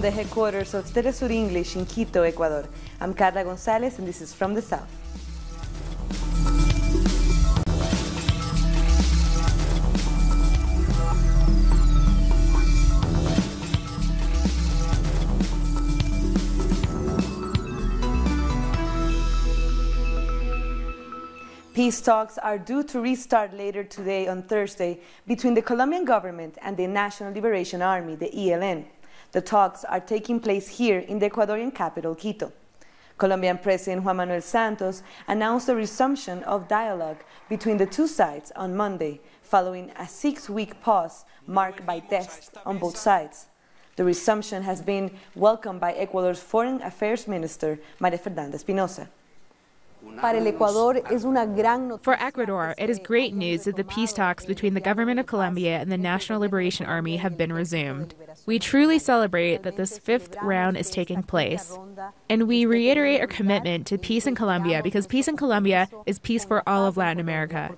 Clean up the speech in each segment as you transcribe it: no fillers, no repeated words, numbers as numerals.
From the headquarters of Telesur English in Quito, Ecuador, I'm Carla Gonzalez, and this is From the South. Peace talks are due to restart later today on Thursday between the Colombian government and the National Liberation Army, the ELN. The talks are taking place here in the Ecuadorian capital, Quito. Colombian President Juan Manuel Santos announced the resumption of dialogue between the two sides on Monday, following a 6-week pause marked by tests on both sides. The resumption has been welcomed by Ecuador's Foreign Affairs Minister, María Fernanda Espinosa. For Ecuador, it is great news that the peace talks between the government of Colombia and the National Liberation Army have been resumed. We truly celebrate that this 5th round is taking place. And we reiterate our commitment to peace in Colombia, because peace in Colombia is peace for all of Latin America.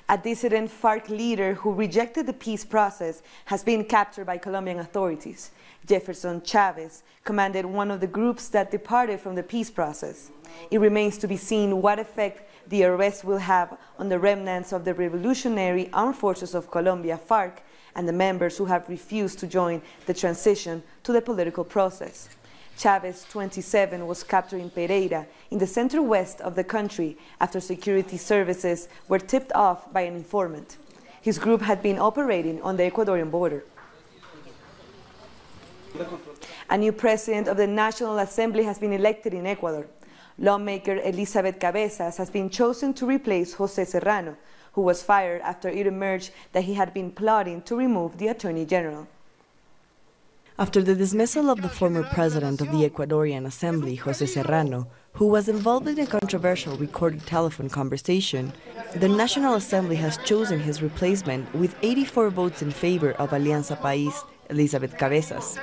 A dissident FARC leader who rejected the peace process has been captured by Colombian authorities. Jefferson Chavez commanded one of the groups that departed from the peace process. It remains to be seen what effect the arrest will have on the remnants of the Revolutionary Armed Forces of Colombia, FARC, and the members who have refused to join the transition to the political process. Chavez, 27, was captured in Pereira, in the center-west of the country, after security services were tipped off by an informant. His group had been operating on the Ecuadorian border. A new president of the National Assembly has been elected in Ecuador. Lawmaker Elizabeth Cabezas has been chosen to replace José Serrano, who was fired after it emerged that he had been plotting to remove the Attorney General. After the dismissal of the former president of the Ecuadorian Assembly, José Serrano, who was involved in a controversial recorded telephone conversation, the National Assembly has chosen his replacement with 84 votes in favor of Alianza País, Elizabeth Cabezas.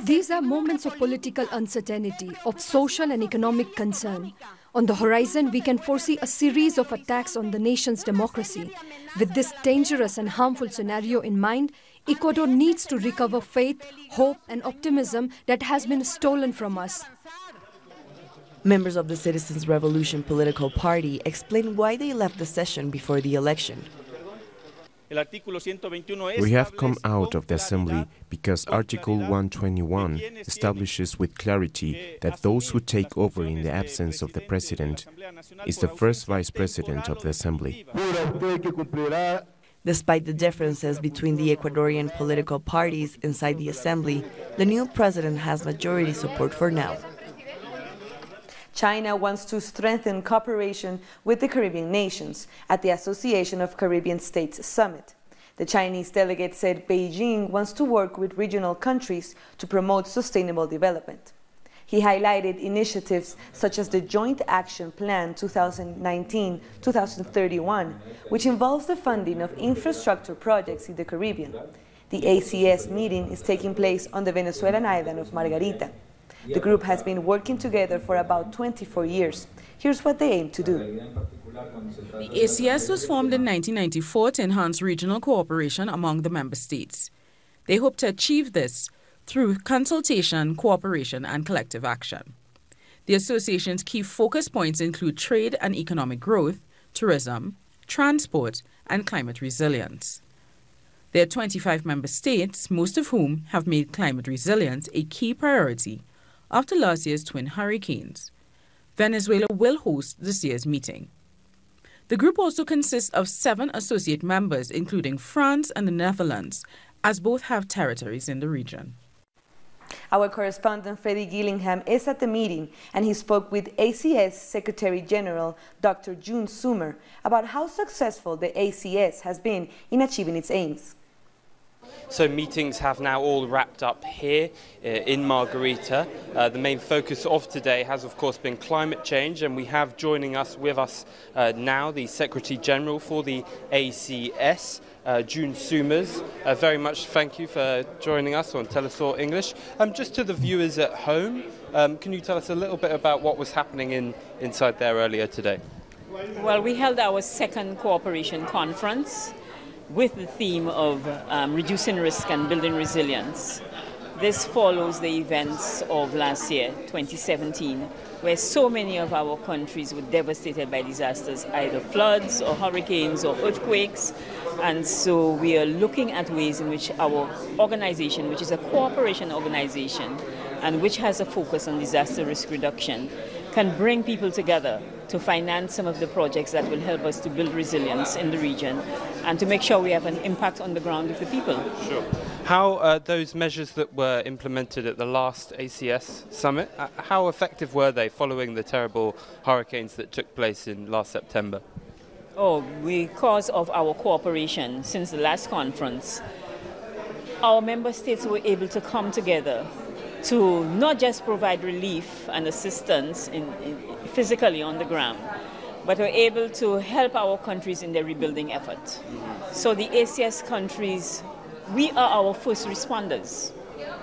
These are moments of political uncertainty, of social and economic concern. On the horizon, we can foresee a series of attacks on the nation's democracy. With this dangerous and harmful scenario in mind, Ecuador needs to recover faith, hope, and optimism that has been stolen from us. Members of the Citizens' Revolution political party explain why they left the session before the election. We have come out of the Assembly because Article 121 establishes with clarity that those who take over in the absence of the President is the first Vice President of the Assembly. Despite the differences between the Ecuadorian political parties inside the Assembly, the new president has majority support for now. China wants to strengthen cooperation with the Caribbean nations at the Association of Caribbean States Summit. The Chinese delegate said Beijing wants to work with regional countries to promote sustainable development. He highlighted initiatives such as the Joint Action Plan 2019-2031, which involves the funding of infrastructure projects in the Caribbean. The ACS meeting is taking place on the Venezuelan island of Margarita. The group has been working together for about 24 years. Here's what they aim to do. The ACS was formed in 1994 to enhance regional cooperation among the member states. They hope to achieve this through consultation, cooperation, and collective action. The association's key focus points include trade and economic growth, tourism, transport, and climate resilience. There are 25 member states, most of whom have made climate resilience a key priority after last year's twin hurricanes. Venezuela will host this year's meeting. The group also consists of 7 associate members, including France and the Netherlands, as both have territories in the region. Our correspondent Freddie Gillingham is at the meeting, and he spoke with ACS Secretary-General Dr. June Sumer about how successful the ACS has been in achieving its aims. So meetings have now all wrapped up here in Margarita. The main focus of today has of course been climate change, and we have joining us now the Secretary General for the ACS, June Sumers. Very much thank you for joining us on Telesur English. Just to the viewers at home, can you tell us a little bit about what was happening inside there earlier today? Well, we held our second cooperation conference. with the theme of reducing risk and building resilience. This follows the events of last year, 2017, where so many of our countries were devastated by disasters, either floods or hurricanes or earthquakes. And so we are looking at ways in which our organization, which is a cooperation organization and which has a focus on disaster risk reduction, can bring people together to finance some of the projects that will help us to build resilience in the region and to make sure we have an impact on the ground with the people. Sure. How those measures that were implemented at the last ACS summit, how effective were they following the terrible hurricanes that took place in last September? Oh, because of our cooperation since the last conference, our member states were able to come together to not just provide relief and assistance physically on the ground, but were able to help our countries in their rebuilding effort. So the ACS countries, we are our first responders.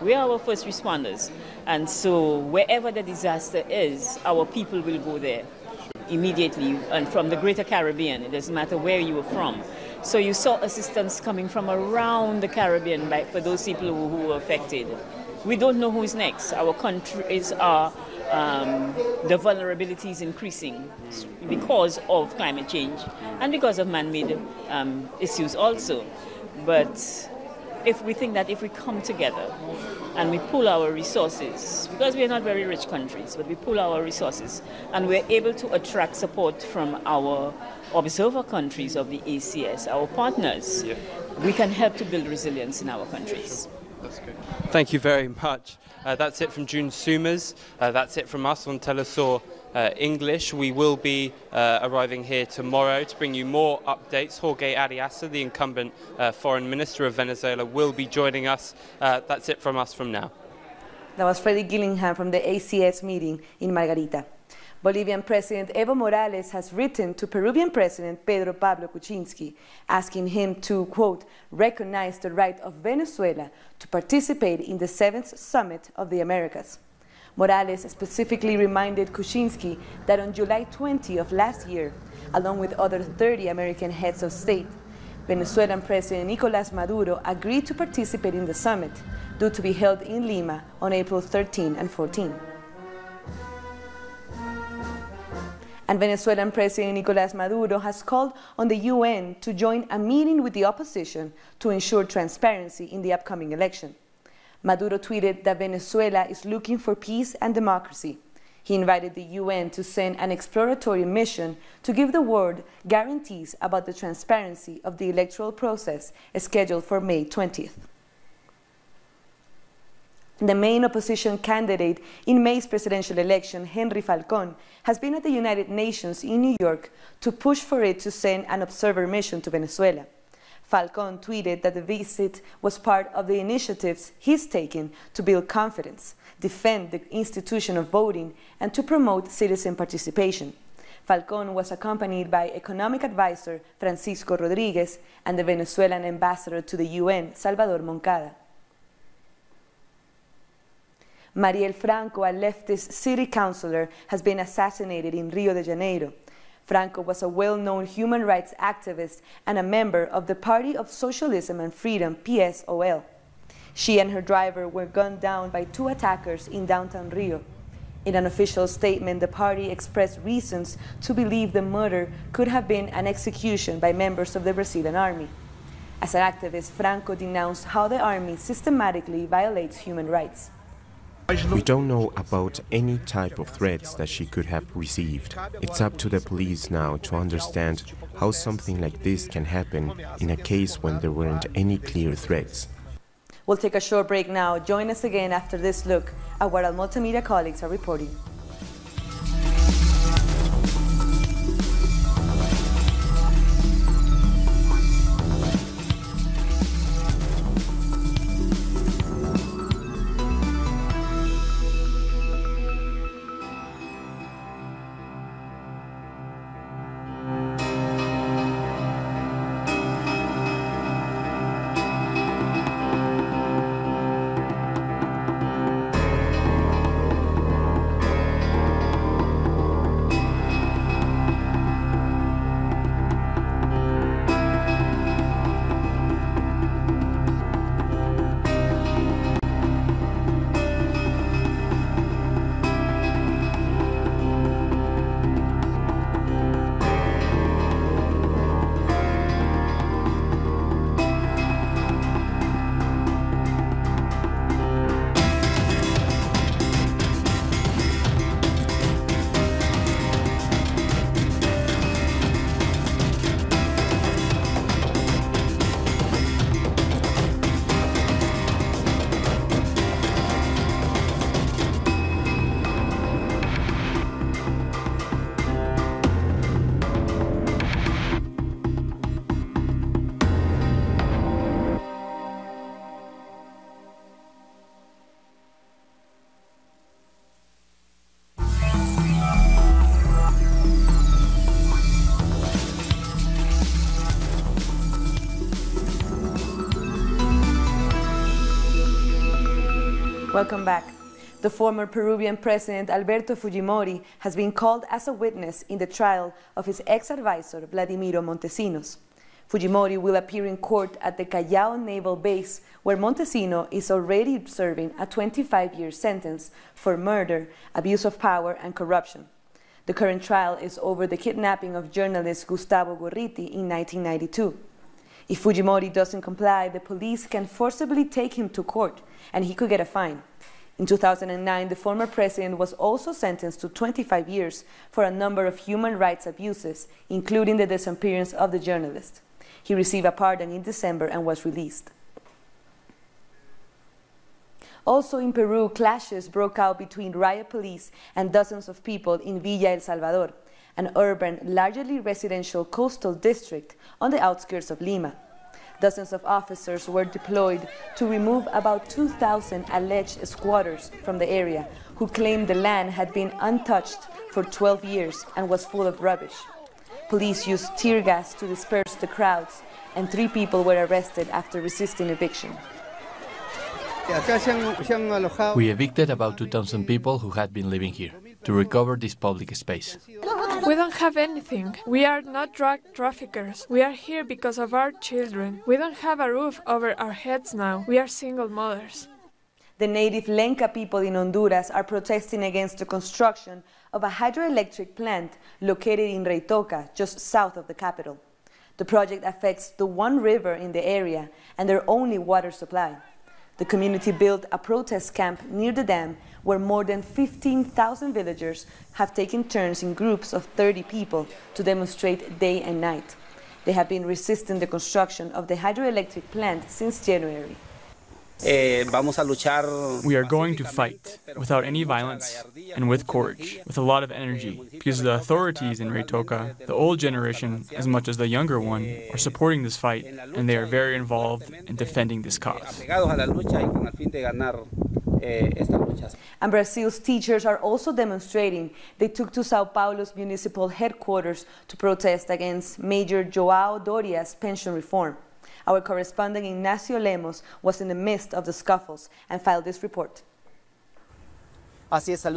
We are our first responders. And so wherever the disaster is, our people will go there immediately, and from the Greater Caribbean. It doesn't matter where you are from. So you saw assistance coming from around the Caribbean for those people who were affected. We don't know who's next. Our countries are, the vulnerability is increasing because of climate change and because of man-made issues also. But if we think that if we come together and we pool our resources, because we are not very rich countries, but we pool our resources and we're able to attract support from our observer countries of the ACS, our partners, we can help to build resilience in our countries. That's good. Thank you very much. That's it from June Summers. That's it from us on Telesur English. We will be arriving here tomorrow to bring you more updates. Jorge Arias, the incumbent foreign minister of Venezuela, will be joining us. That's it from us from now. That was Freddie Gillingham from the ACS meeting in Margarita. Bolivian President Evo Morales has written to Peruvian President Pedro Pablo Kuczynski, asking him to, quote, recognize the right of Venezuela to participate in the 7th Summit of the Americas. Morales specifically reminded Kuczynski that on July 20 of last year, along with other 30 American heads of state, Venezuelan President Nicolas Maduro agreed to participate in the summit, due to be held in Lima on April 13 and 14. And Venezuelan President Nicolas Maduro has called on the UN to join a meeting with the opposition to ensure transparency in the upcoming election. Maduro tweeted that Venezuela is looking for peace and democracy. He invited the UN to send an exploratory mission to give the world guarantees about the transparency of the electoral process scheduled for May 20th. The main opposition candidate in May's presidential election, Henri Falcone, has been at the United Nations in New York to push for it to send an observer mission to Venezuela. Falcone tweeted that the visit was part of the initiatives he's taken to build confidence, defend the institution of voting, and to promote citizen participation. Falcone was accompanied by economic advisor Francisco Rodriguez and the Venezuelan ambassador to the UN, Salvador Moncada. Marielle Franco, a leftist city councilor, has been assassinated in Rio de Janeiro. Franco was a well-known human rights activist and a member of the Party of Socialism and Freedom, PSOL. She and her driver were gunned down by 2 attackers in downtown Rio. In an official statement, the party expressed reasons to believe the murder could have been an execution by members of the Brazilian army. As an activist, Franco denounced how the army systematically violates human rights. We don't know about any type of threats that she could have received. It's up to the police now to understand how something like this can happen in a case when there weren't any clear threats. We'll take a short break now. Join us again after this look at what our multimedia colleagues are reporting. Welcome back. The former Peruvian President Alberto Fujimori has been called as a witness in the trial of his ex-advisor Vladimiro Montesinos. Fujimori will appear in court at the Callao Naval Base, where Montesinos is already serving a 25-year sentence for murder, abuse of power, and corruption. The current trial is over the kidnapping of journalist Gustavo Gorriti in 1992. If Fujimori doesn't comply, the police can forcibly take him to court, and he could get a fine. In 2009, the former president was also sentenced to 25 years for a number of human rights abuses, including the disappearance of the journalist. He received a pardon in December and was released. Also in Peru, clashes broke out between riot police and dozens of people in Villa El Salvador, an urban, largely residential coastal district on the outskirts of Lima. Dozens of officers were deployed to remove about 2,000 alleged squatters from the area, who claimed the land had been untouched for 12 years and was full of rubbish. Police used tear gas to disperse the crowds, and 3 people were arrested after resisting eviction. We evicted about 2,000 people who had been living here to recover this public space. We don't have anything. We are not drug traffickers. We are here because of our children. We don't have a roof over our heads now. We are single mothers. The native Lenca people in Honduras are protesting against the construction of a hydroelectric plant located in Reitoca, just south of the capital. The project affects the one river in the area and their only water supply. The community built a protest camp near the dam where more than 15,000 villagers have taken turns in groups of 30 people to demonstrate day and night. They have been resisting the construction of the hydroelectric plant since January. We are going to fight without any violence and with courage, with a lot of energy, because the authorities in Reitoca, the old generation as much as the younger one, are supporting this fight, and they are very involved in defending this cause. And Brazil's teachers are also demonstrating. They took to Sao Paulo's municipal headquarters to protest against Major João Doria's pension reform. Our correspondent Ignacio Lemos was in the midst of the scuffles and filed this report. Teachers from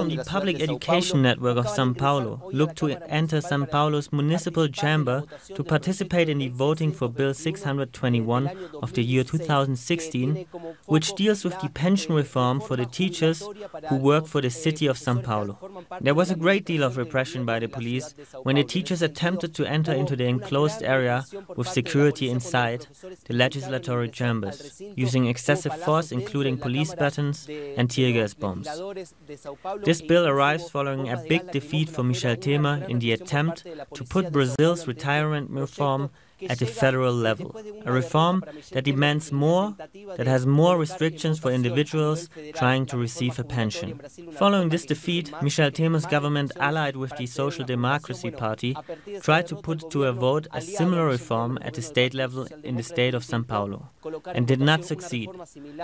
the Public Education Network of São Paulo look to enter São Paulo's municipal chamber to participate in the voting for Bill 621 of the year 2016, which deals with the pension reform for the teachers who work for the city of São Paulo. There was a great deal of repression by the police when the teachers attempted to enter into the enclosed area with security inside the legislatory chambers, using excessive force, including police batons and tear gas bombs. This bill arrives following a big defeat for Michel Temer in the attempt to put Brazil's retirement reform at the federal level, a reform that demands more, that has more restrictions for individuals trying to receive a pension. Following this defeat, Michel Temer's government, allied with the Social Democracy Party, tried to put to a vote a similar reform at the state level in the state of São Paulo, and did not succeed,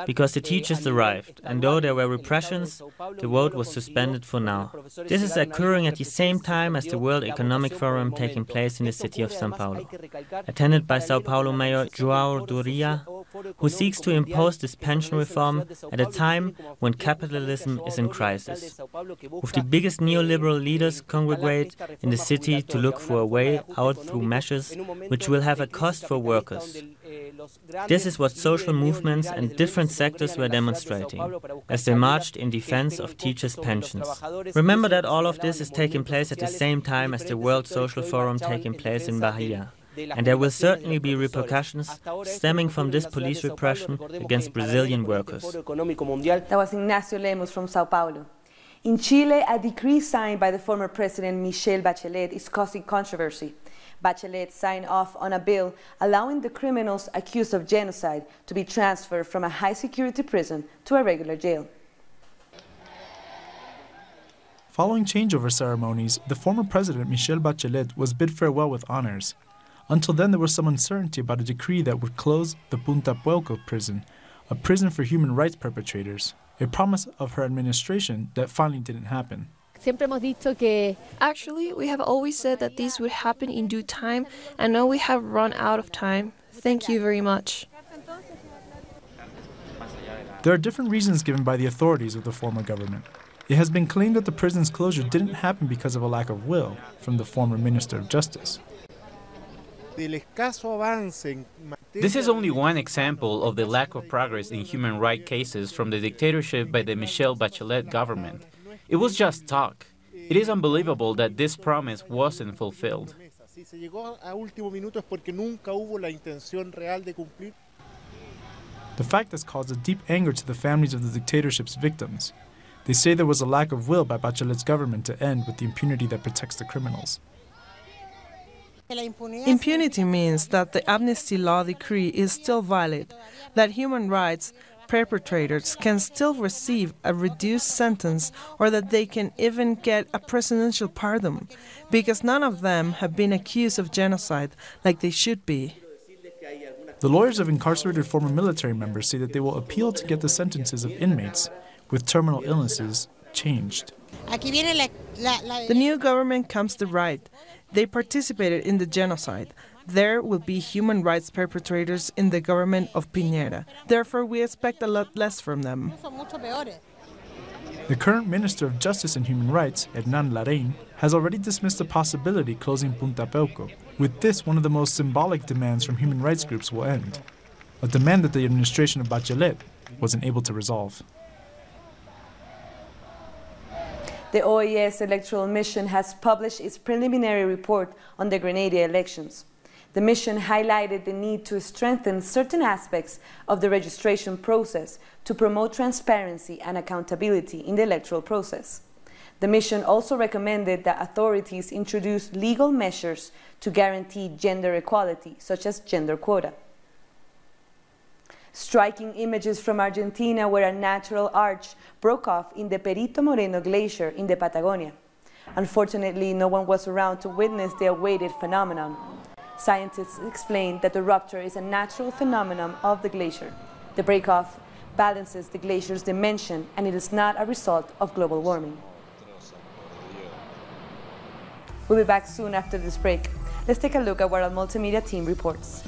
because the teachers arrived, and though there were repressions, the vote was suspended for now. This is occurring at the same time as the World Economic Forum taking place in the city of São Paulo, attended by Sao Paulo Mayor João Doria, who seeks to impose this pension reform at a time when capitalism is in crisis. With the biggest neoliberal leaders congregate in the city to look for a way out through measures which will have a cost for workers. This is what social movements and different sectors were demonstrating as they marched in defense of teachers' pensions. Remember that all of this is taking place at the same time as the World Social Forum taking place in Bahia. And there will certainly be repercussions stemming from this police repression against Brazilian workers. That was Ignacio Lemos from Sao Paulo. In Chile, a decree signed by the former President Michelle Bachelets is causing controversy. Bachelet signed off on a bill allowing the criminals accused of genocide to be transferred from a high-security prison to a regular jail. Following changeover ceremonies, the former President Michelle Bachelet was bid farewell with honors. Until then, there was some uncertainty about a decree that would close the Punta Puelco prison, a prison for human rights perpetrators, a promise of her administration that finally didn't happen. Actually, we have always said that these would happen in due time, and now we have run out of time. Thank you very much. There are different reasons given by the authorities of the former government. It has been claimed that the prison's closure didn't happen because of a lack of will from the former Minister of Justice. This is only one example of the lack of progress in human rights cases from the dictatorship by the Michelle Bachelet government. It was just talk. It is unbelievable that this promise wasn't fulfilled. The fact has caused a deep anger to the families of the dictatorship's victims. They say there was a lack of will by Bachelet's government to end with the impunity that protects the criminals. Impunity means that the amnesty law decree is still valid, that human rights perpetrators can still receive a reduced sentence, or that they can even get a presidential pardon, because none of them have been accused of genocide like they should be. The lawyers of incarcerated former military members say that they will appeal to get the sentences of inmates with terminal illnesses changed. The new government comes to right. They participated in the genocide. There will be human rights perpetrators in the government of Piñera. Therefore, we expect a lot less from them. The current Minister of Justice and Human Rights, Hernan Larraín, has already dismissed the possibility closing Punta Peuco. With this, one of the most symbolic demands from human rights groups will end, a demand that the administration of Bachelet wasn't able to resolve. The OAS electoral mission has published its preliminary report on the Grenada elections. The mission highlighted the need to strengthen certain aspects of the registration process to promote transparency and accountability in the electoral process. The mission also recommended that authorities introduce legal measures to guarantee gender equality, such as gender quota. Striking images from Argentina where a natural arch broke off in the Perito Moreno glacier in the Patagonia. Unfortunately, no one was around to witness the awaited phenomenon. Scientists explain that the rupture is a natural phenomenon of the glacier. The break-off balances the glacier's dimension, and it is not a result of global warming. We'll be back soon after this break. Let's take a look at what our multimedia team reports.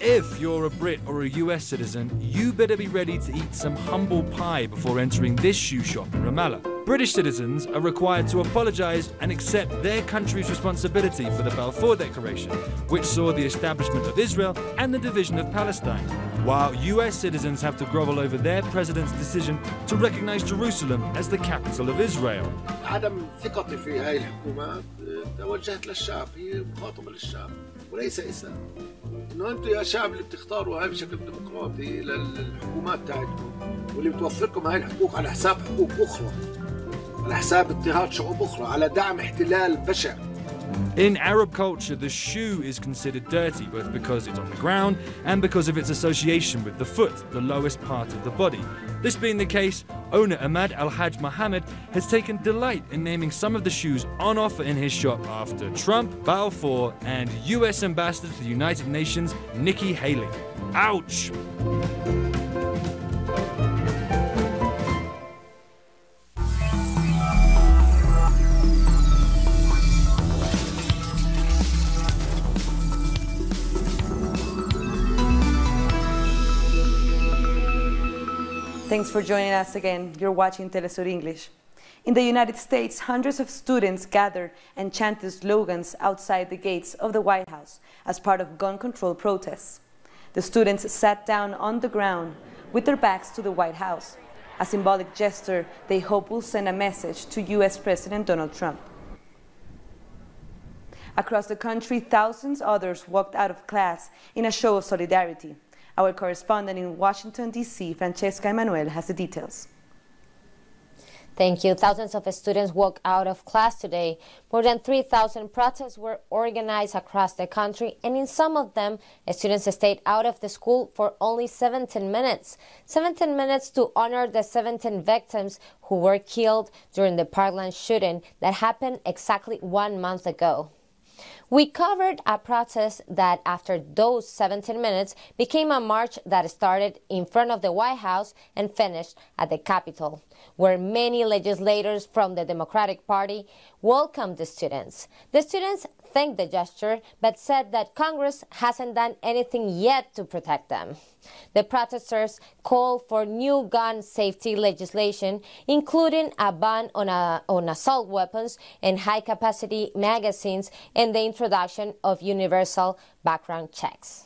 If you're a Brit or a US citizen, you better be ready to eat some humble pie before entering this shoe shop in Ramallah. British citizens are required to apologise and accept their country's responsibility for the Balfour Declaration, which saw the establishment of Israel and the division of Palestine, while US citizens have to grovel over their president's decision to recognise Jerusalem as the capital of Israel. عدم ثقتي في هاي الحكومات توجهت للشعب، هي مخاطبة للشعب وليس إساءة. إنه أنتم يا شعب اللي بتختاروا هاي بشكل ديمقراطي للحكومات تاعتكم واللي بتوفركم هاي الحقوق على حساب حقوق أخرى، على حساب اضطهاد شعوب أخرى، على دعم احتلال بشع. In Arab culture, the shoe is considered dirty, both because it's on the ground and because of its association with the foot, the lowest part of the body. This being the case, owner Ahmad Al-Hajj Mohammed has taken delight in naming some of the shoes on offer in his shop after Trump, Balfour, and US Ambassador to the United Nations, Nikki Haley. Ouch! Thanks for joining us again. You're watching Telesur English. In the United States, hundreds of students gathered and chanted slogans outside the gates of the White House as part of gun control protests. The students sat down on the ground with their backs to the White House, a symbolic gesture they hope will send a message to US President Donald Trump. Across the country, thousands others walked out of class in a show of solidarity. Our correspondent in Washington, D.C., Francesca Emanuel, has the details. Thank you. Thousands of students walked out of class today. More than 3,000 protests were organized across the country, and in some of them, students stayed out of the school for only 17 minutes. 17 minutes to honor the 17 victims who were killed during the Parkland shooting that happened exactly 1 month ago. We covered a protest that, after those 17 minutes, became a march that started in front of the White House and finished at the Capitol, where many legislators from the Democratic Party welcomed the students. The students thanked the gesture, but said that Congress hasn't done anything yet to protect them. The protesters called for new gun safety legislation, including a ban on assault weapons and high-capacity magazines, and the introduction of universal background checks.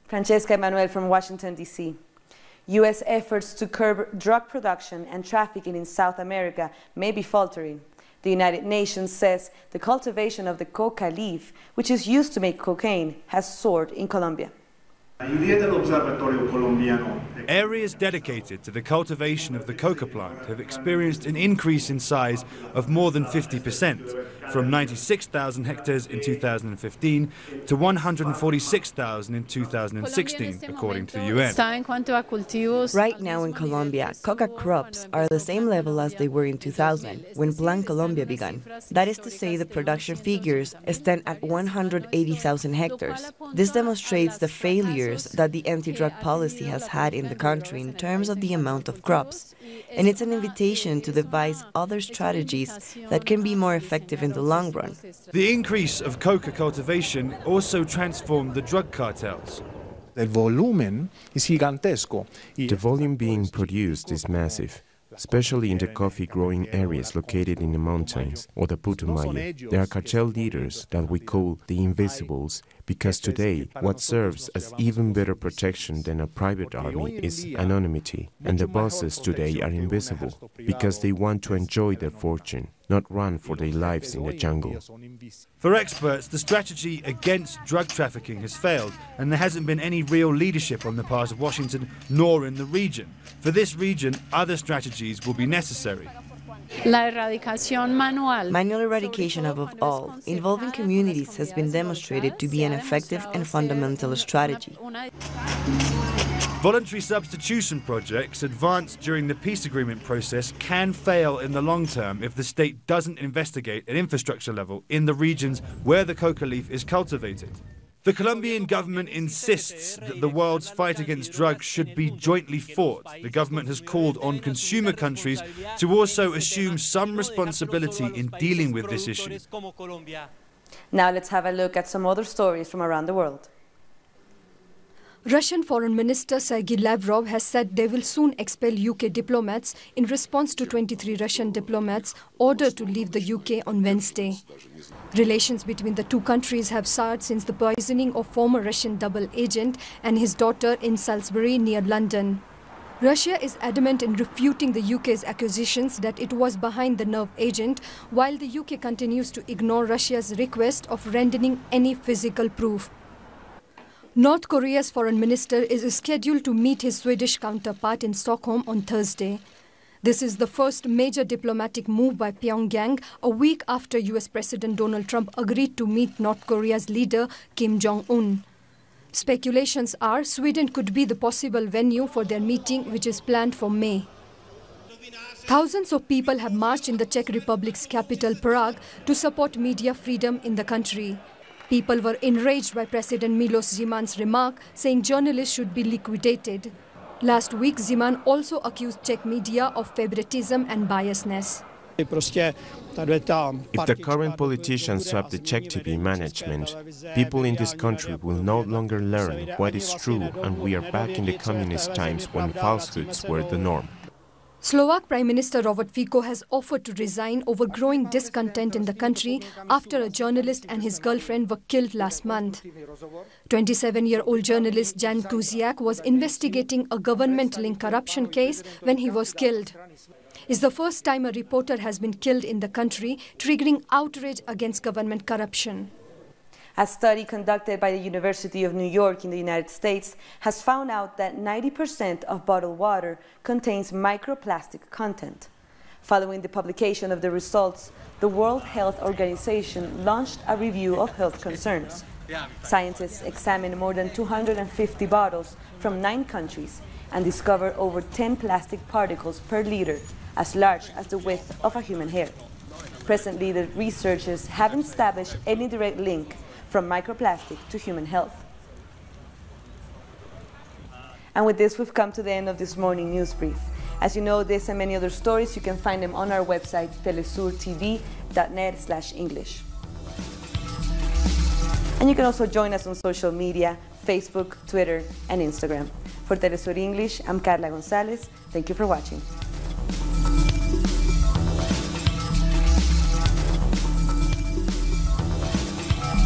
Francesca Emanuel from Washington, D.C. U.S. efforts to curb drug production and trafficking in South America may be faltering. The United Nations says the cultivation of the coca leaf, which is used to make cocaine, has soared in Colombia. Areas dedicated to the cultivation of the coca plant have experienced an increase in size of more than 50%, from 96,000 hectares in 2015 to 146,000 in 2016, according to the UN. Right now in Colombia, coca crops are the same level as they were in 2000, when Plan Colombia began. That is to say, the production figures stand at 180,000 hectares. This demonstrates the failures that the anti-drug policy has had in the country in terms of the amount of crops. And it's an invitation to devise other strategies that can be more effective in the long run. The increase of coca cultivation also transformed the drug cartels. The volume being produced is massive, especially in the coffee-growing areas located in the mountains or the Putumayo. There are cartel leaders that we call the Invisibles, because today what serves as even better protection than a private army is anonymity, and the bosses today are invisible because they want to enjoy their fortune, not run for their lives in the jungle. For experts, the strategy against drug trafficking has failed, and there hasn't been any real leadership on the part of Washington nor in the region. For this region, other strategies will be necessary. Manual eradication above all, involving communities, has been demonstrated to be an effective and fundamental strategy. Voluntary substitution projects advanced during the peace agreement process can fail in the long term if the state doesn't investigate at infrastructure level in the regions where the coca leaf is cultivated. The Colombian government insists that the world's fight against drugs should be jointly fought. The government has called on consumer countries to also assume some responsibility in dealing with this issue. Now let's have a look at some other stories from around the world. Russian Foreign Minister Sergei Lavrov has said they will soon expel UK diplomats in response to 23 Russian diplomats ordered to leave the UK on Wednesday. Relations between the two countries have soured since the poisoning of former Russian double agent and his daughter in Salisbury near London. Russia is adamant in refuting the UK's accusations that it was behind the nerve agent, while the UK continues to ignore Russia's request of rendering any physical proof. North Korea's foreign minister is scheduled to meet his Swedish counterpart in Stockholm on Thursday. This is the first major diplomatic move by Pyongyang a week after US President Donald Trump agreed to meet North Korea's leader Kim Jong-un. Speculations are Sweden could be the possible venue for their meeting, which is planned for May. Thousands of people have marched in the Czech Republic's capital, Prague, to support media freedom in the country. People were enraged by President Miloš Zeman's remark, saying journalists should be liquidated. Last week, Zeman also accused Czech media of favoritism and biasness. If the current politicians swap the Czech TV management, people in this country will no longer learn what is true, and we are back in the communist times when falsehoods were the norm. Slovak Prime Minister Robert Fico has offered to resign over growing discontent in the country after a journalist and his girlfriend were killed last month. 27-year-old journalist Jan Kuciak was investigating a government-linked corruption case when he was killed. It's the first time a reporter has been killed in the country, triggering outrage against government corruption. A study conducted by the University of New York in the United States has found out that 90% of bottled water contains microplastic content. Following the publication of the results, the World Health Organization launched a review of health concerns. Scientists examined more than 250 bottles from 9 countries and discovered over 10 plastic particles per liter, as large as the width of a human hair. Presently, the researchers haven't established any direct link from microplastic to human health. And with this, we've come to the end of this morning news brief. As you know, this and many other stories, you can find them on our website, telesurtv.net/English. And you can also join us on social media, Facebook, Twitter, and Instagram. For Telesur English, I'm Carla Gonzalez. Thank you for watching.